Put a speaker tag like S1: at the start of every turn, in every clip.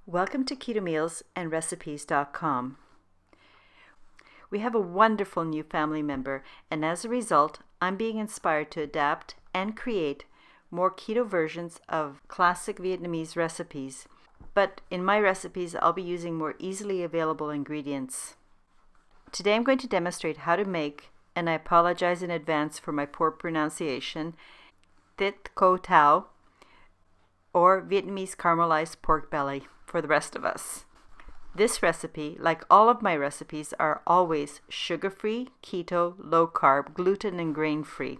S1: Welcome to KetoMealsAndRecipes.com. We have a wonderful new family member, and as a result, I'm being inspired to adapt and create more keto versions of classic Vietnamese recipes. But in my recipes, I'll be using more easily available ingredients. Today I'm going to demonstrate how to make, and I apologize in advance for my poor pronunciation, Thit Kho Tau, or Vietnamese Caramelized pork belly for the rest of us. This recipe, like all of my recipes, are always sugar-free, keto, low-carb, gluten, and grain-free.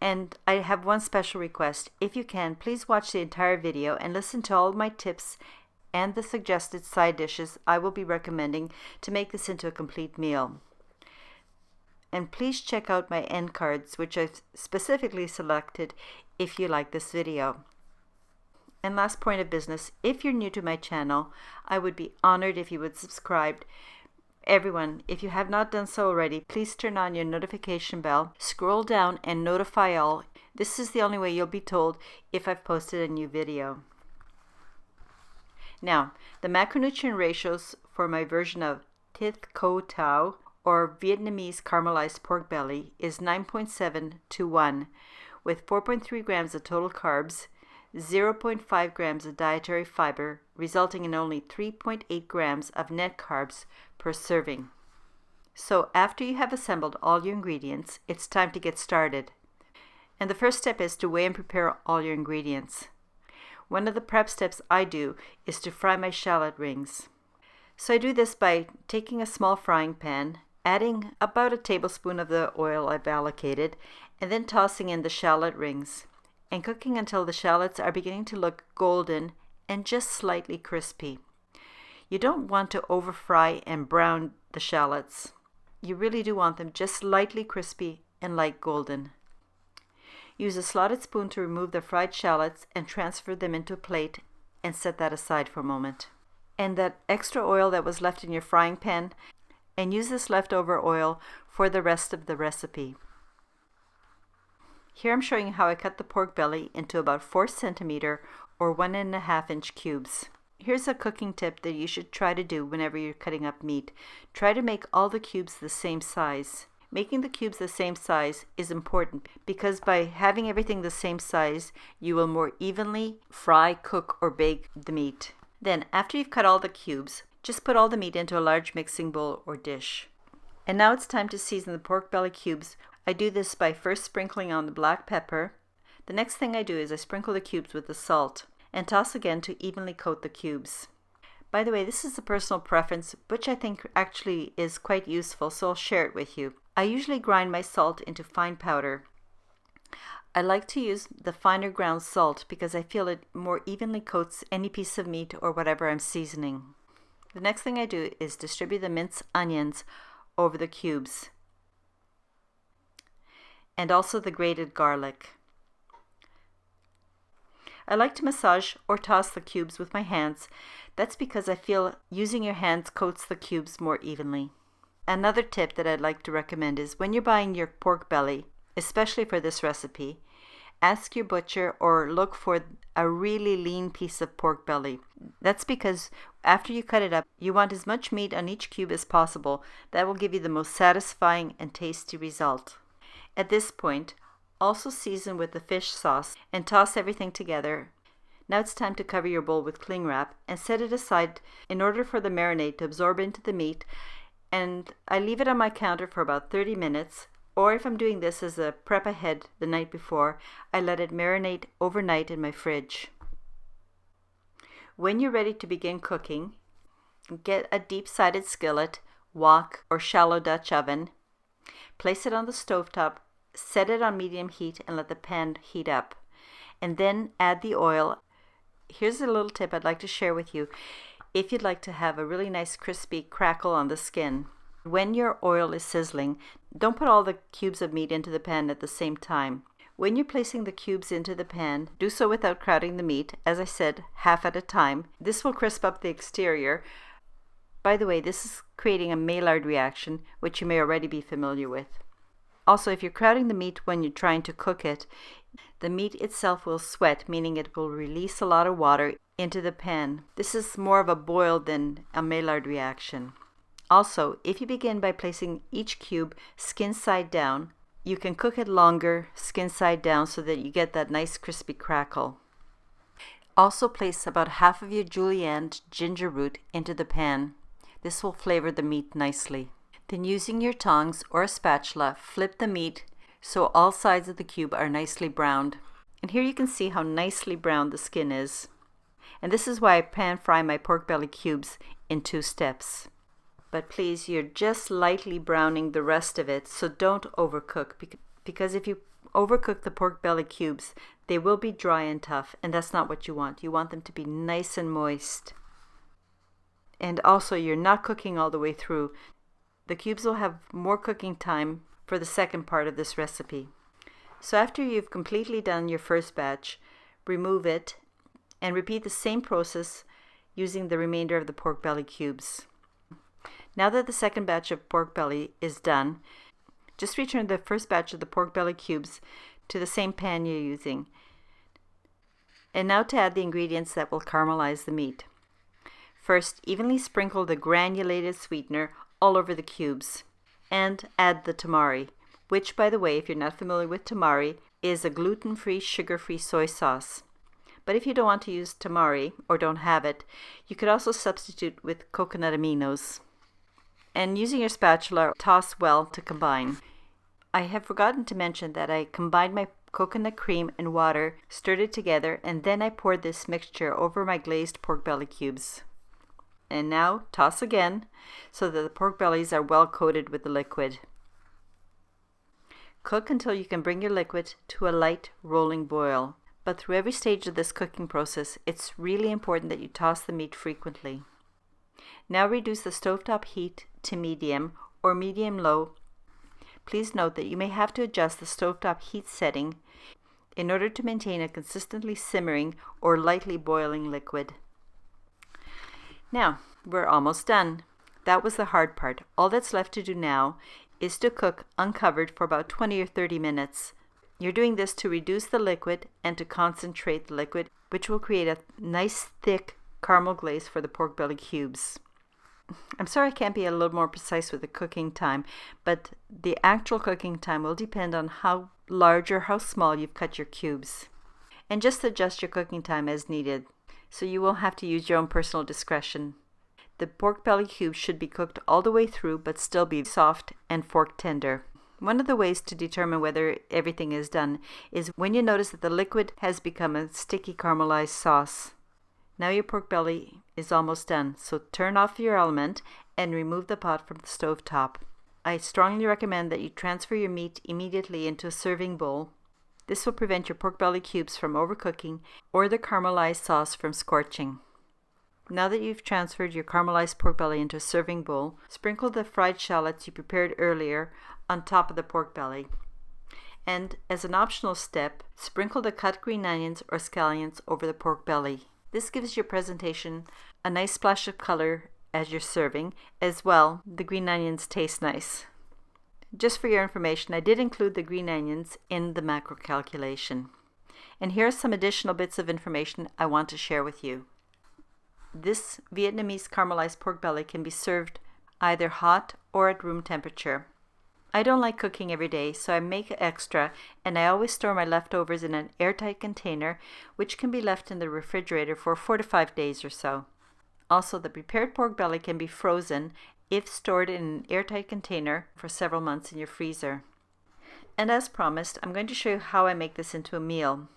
S1: And I have one special request. If you can, please watch the entire video and listen to all of my tips and the suggested side dishes I will be recommending to make this into a complete meal. And please check out my end cards, which I've specifically selected if you like this video. And last point of business, if you're new to my channel, I would be honored if you would subscribe. Everyone, if you have not done so already, please turn on your notification bell, scroll down and notify all. This is the only way you'll be told if I've posted a new video. Now, the macronutrient ratios for my version of Thit Kho Tau, or Vietnamese Caramelized pork belly, is 9.7 to 1, with 4.3 grams of total carbs, 0.5 grams of dietary fiber, resulting in only 3.8 grams of net carbs per serving. So after you have assembled all your ingredients, it's time to get started. And the first step is to weigh and prepare all your ingredients. One of the prep steps I do is to fry my shallot rings. So I do this by taking a small frying pan, adding about a tablespoon of the oil I've allocated, and then tossing in the shallot rings, and cooking until the shallots are beginning to look golden and just slightly crispy. You don't want to over fry and brown the shallots. You really do want them just lightly crispy and light golden. Use a slotted spoon to remove the fried shallots and transfer them into a plate and set that aside for a moment. And that extra oil that was left in your frying pan, and use this leftover oil for the rest of the recipe. Here I'm showing you how I cut the pork belly into about 4 centimeter or 1.5 inch cubes. Here's a cooking tip that you should try to do whenever you're cutting up meat. Try to make all the cubes the same size. Making the cubes the same size is important because by having everything the same size, you will more evenly fry, cook, or bake the meat. Then, after you've cut all the cubes, just put all the meat into a large mixing bowl or dish. And now it's time to season the pork belly cubes. I do this by first sprinkling on the black pepper. The next thing I do is I sprinkle the cubes with the salt and toss again to evenly coat the cubes. By the way, this is a personal preference, which I think actually is quite useful, so I'll share it with you. I usually grind my salt into fine powder. I like to use the finer ground salt because I feel it more evenly coats any piece of meat or whatever I'm seasoning. The next thing I do is distribute the minced onions over the cubes, and also the grated garlic. I like to massage or toss the cubes with my hands. That's because I feel using your hands coats the cubes more evenly. Another tip that I'd like to recommend is when you're buying your pork belly, especially for this recipe, ask your butcher or look for a really lean piece of pork belly. That's because after you cut it up, you want as much meat on each cube as possible. That will give you the most satisfying and tasty result. At this point, also season with the fish sauce and toss everything together. Now it's time to cover your bowl with cling wrap and set it aside in order for the marinade to absorb into the meat. And I leave it on my counter for about 30 minutes. Or if I'm doing this as a prep ahead the night before, I let it marinate overnight in my fridge. When you're ready to begin cooking, get a deep-sided skillet, wok, or shallow Dutch oven. Place it on the stovetop, set it on medium heat, and let the pan heat up. And then add the oil. Here's a little tip I'd like to share with you if you'd like to have a really nice crispy crackle on the skin. When your oil is sizzling, don't put all the cubes of meat into the pan at the same time. When you're placing the cubes into the pan, do so without crowding the meat, as I said, half at a time. This will crisp up the exterior. By the way, this is creating a Maillard reaction, which you may already be familiar with. Also, if you're crowding the meat when you're trying to cook it, the meat itself will sweat, meaning it will release a lot of water. into the pan. This is more of a boil than a Maillard reaction. Also, if you begin by placing each cube skin side down, you can cook it longer skin side down so that you get that nice crispy crackle. Also place about half of your julienne ginger root into the pan. This will flavor the meat nicely. Then using your tongs or a spatula, flip the meat so all sides of the cube are nicely browned. And here you can see how nicely browned the skin is. And this is why I pan fry my pork belly cubes in 2 steps. But please, you're just lightly browning the rest of it, so don't overcook, because if you overcook the pork belly cubes, they will be dry and tough, and that's not what you want. You want them to be nice and moist. And also, you're not cooking all the way through. The cubes will have more cooking time for the second part of this recipe. So after you've completely done your first batch, remove it and repeat the same process using the remainder of the pork belly cubes. Now that the second batch of pork belly is done, just return the first batch of the pork belly cubes to the same pan you're using. And now to add the ingredients that will caramelize the meat. First, evenly sprinkle the granulated sweetener all over the cubes and add the tamari, which, by the way, if you're not familiar with tamari, is a gluten-free, sugar-free soy sauce. But if you don't want to use tamari or don't have it, you could also substitute with coconut aminos. And using your spatula, toss well to combine. I have forgotten to mention that I combined my coconut cream and water, stirred it together, and then I poured this mixture over my glazed pork belly cubes. And now toss again so that the pork bellies are well coated with the liquid. Cook until you can bring your liquid to a light rolling boil. But through every stage of this cooking process, it's really important that you toss the meat frequently. Now reduce the stovetop heat to medium or medium-low. Please note that you may have to adjust the stovetop heat setting in order to maintain a consistently simmering or lightly boiling liquid. Now, we're almost done. That was the hard part. All that's left to do now is to cook uncovered for about 20 or 30 minutes. You're doing this to reduce the liquid and to concentrate the liquid, which will create a nice thick caramel glaze for the pork belly cubes. I'm sorry I can't be a little more precise with the cooking time, but the actual cooking time will depend on how large or how small you've cut your cubes. And just adjust your cooking time as needed, so you will have to use your own personal discretion. The pork belly cubes should be cooked all the way through, but still be soft and fork tender. One of the ways to determine whether everything is done is when you notice that the liquid has become a sticky caramelized sauce. Now your pork belly is almost done, so turn off your element and remove the pot from the stove top. I strongly recommend that you transfer your meat immediately into a serving bowl. This will prevent your pork belly cubes from overcooking or the caramelized sauce from scorching. Now that you've transferred your caramelized pork belly into a serving bowl, sprinkle the fried shallots you prepared earlier on top of the pork belly. And as an optional step, sprinkle the cut green onions or scallions over the pork belly. This gives your presentation a nice splash of color as you're serving. As well, the green onions taste nice. Just for your information, I did include the green onions in the macro calculation. And here are some additional bits of information I want to share with you. This Vietnamese caramelized pork belly can be served either hot or at room temperature. I don't like cooking every day, so I make extra, and I always store my leftovers in an airtight container, which can be left in the refrigerator for 4 to 5 days or so. Also, the prepared pork belly can be frozen if stored in an airtight container for several months in your freezer. And as promised, I'm going to show you how I make this into a meal.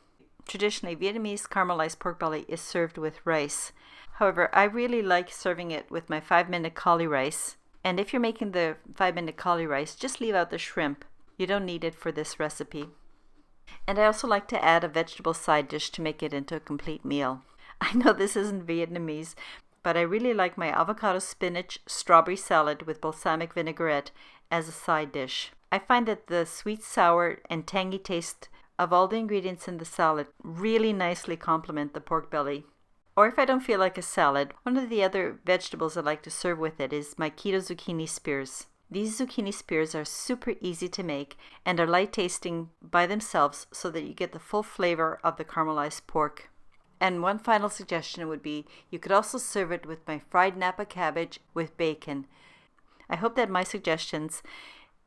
S1: Traditionally, Vietnamese caramelized pork belly is served with rice. However, I really like serving it with my 5-minute cauli rice. And if you're making the 5-minute cauli rice, just leave out the shrimp. You don't need it for this recipe. And I also like to add a vegetable side dish to make it into a complete meal. I know this isn't Vietnamese, but I really like my avocado spinach strawberry salad with balsamic vinaigrette as a side dish. I find that the sweet, sour, and tangy taste of all the ingredients in the salad really nicely complement the pork belly. Or if I don't feel like a salad, one of the other vegetables I like to serve with it is my keto zucchini spears. These zucchini spears are super easy to make and are light tasting by themselves so that you get the full flavor of the caramelized pork. And one final suggestion would be you could also serve it with my fried Napa cabbage with bacon. I hope that my suggestions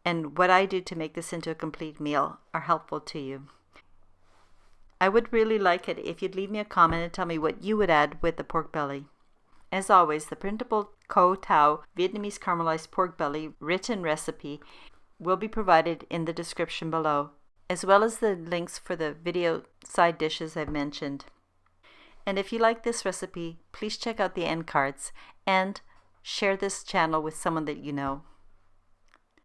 S1: and what I do to make this into a complete meal are helpful to you. I would really like it if you'd leave me a comment and tell me what you would add with the pork belly. As always, the printable Kho Tau Vietnamese Caramelized Pork Belly written recipe will be provided in the description below, as well as the links for the video side dishes I've mentioned. And if you like this recipe, please check out the end cards and share this channel with someone that you know.